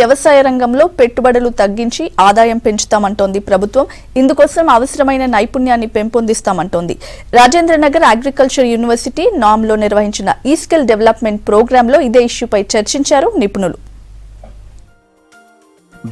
వ్యవసాయ రంగంలో పెట్టుబడులు తగ్గించి ఆదాయం పెంచుతామంటోంది ప్రభుత్వం. ఇందుకోసం అవసరమైన నైపుణ్యాన్ని పెంపొందిస్తామంటోంది. రాజేంద్రనగర్ అగ్రికల్చర్ యూనివర్సిటీ నామ్లో నిర్వహించిన ఈ స్కిల్ డెవలప్మెంట్ ప్రోగ్రాంలో ఇదే ఇష్యూపై చర్చించారు నిపుణులు.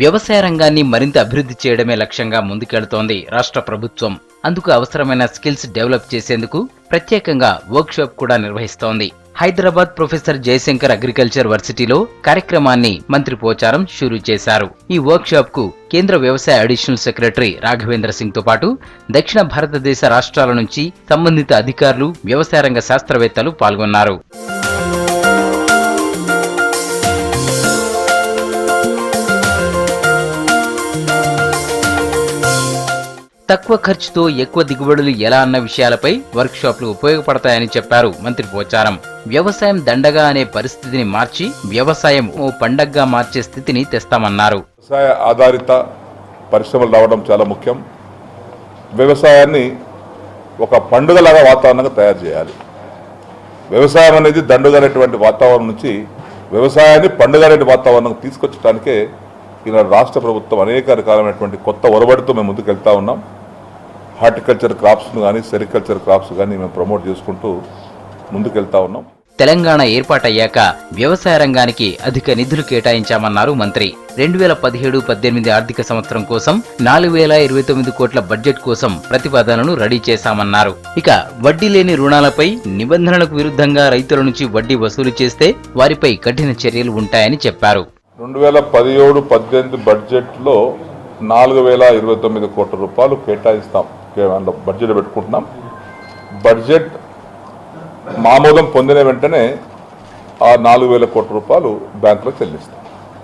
వ్యవసాయ రంగాన్ని మరింత అభివృద్ధి చేయడమే లక్ష్యంగా ముందుకెళ్తోంది రాష్ట్ర ప్రభుత్వం. అందుకు అవసరమైన స్కిల్స్ డెవలప్ చేసేందుకు ప్రత్యేకంగా వర్క్షాప్ కూడా నిర్వహిస్తోంది. హైదరాబాద్ ప్రొఫెసర్ జయశంకర్ అగ్రికల్చర్ వర్సిటీలో కార్యక్రమాన్ని మంత్రి పోచారం షురూ చేశారు. ఈ వర్క్షాప్ కు కేంద్ర వ్యవసాయ అడిషనల్ సెక్రటరీ రాఘవేంద్ర సింగ్ తో పాటు దక్షిణ భారతదేశ రాష్ట్రాల నుంచి సంబంధిత అధికారులు, వ్యవసాయ రంగ శాస్త్రవేత్తలు పాల్గొన్నారు. తక్కువ ఖర్చుతో ఎక్కువ దిగుబడులు ఎలా అన్న విషయాలపై వర్క్షాప్లు ఉపయోగపడతాయని చెప్పారు మంత్రి పోచారం. వ్యవసాయం దండగా అనే పరిస్థితిని మార్చి వ్యవసాయం ఓ పండగగా మార్చే స్థితిని తెస్తామన్నారు. వ్యవసాయ ఆధారిత పరిశ్రమలు రావడం చాలా ముఖ్యం. వ్యవసాయాన్ని ఒక పండుగలాగా వాతావరణంగా తయారు చేయాలి. వ్యవసాయం అనేది దండుగనేటువంటి వాతావరణం నుంచి వ్యవసాయాన్ని పండుగ వాతావరణం తీసుకొచ్చడానికే ఈనాడు రాష్ట్ర ప్రభుత్వం అనేక రకాలైనటువంటి కొత్త ఒరబడితో మేము ముందుకు వెళ్తా ఉన్నాం. హార్టికల్చర్ క్రాప్స్ను కానీ, సెరికల్చర్ క్రాప్స్ కానీ మేము ప్రమోట్ చేసుకుంటూ ముందుకెళ్తా ఉన్నాం. తెలంగాణ ఏర్పాటయ్యాక వ్యవసాయ రంగానికి అధిక నిధులు కేటాయించామన్నారు మంత్రి. 2017-18 ఆర్థిక సంవత్సరం కోసం 4029 కోట్ల బడ్జెట్ కోసం ప్రతిపాదనను రెడీ చేశామన్నారు. ఇక వడ్డీ లేని రుణాలపై నిబంధనలకు విరుద్ధంగా రైతుల నుంచి వడ్డీ వసూలు చేస్తే వారిపై కఠిన చర్యలు ఉంటాయని చెప్పారు. 2017-18 బడ్జెట్లో 4029 కోట్ల రూపాయలు కేటాయిస్తాం. బడ్జెట్ పెట్టుకుంటున్నాం. బడ్జెట్ ఆమోదం పొందిన వెంటనే ఆ 4000 కోట్ల రూపాయలు బ్యాంకులో చెల్లిస్తాం.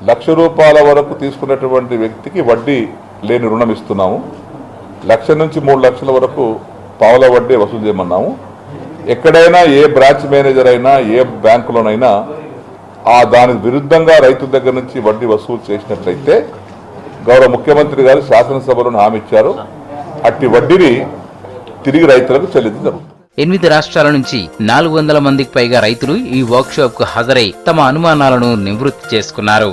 1,00,000 రూపాయల వరకు తీసుకున్నటువంటి వ్యక్తికి వడ్డీ లేని రుణం ఇస్తున్నాము. 1,00,000 నుంచి 3 లక్షల వరకు పావుల వడ్డీ వసూలు చేయమన్నాము. ఎక్కడైనా ఏ బ్రాంచ్ మేనేజర్ అయినా, ఏ బ్యాంకులోనైనా దానికి విరుద్ధంగా రైతుల దగ్గర నుంచి వడ్డీ వసూలు చేసినట్లయితే గౌరవ ముఖ్యమంత్రి గారు శాసనసభలో హామీ ఇచ్చారు, అట్టి వడ్డీని తిరిగి రైతులకు చెల్లించడం. 8 రాష్ట్రాల నుంచి 400 మందికి పైగా రైతులు ఈ వర్క్షాప్ కు హాజరై తమ అనుమానాలను నివృత్తి చేసుకున్నారు.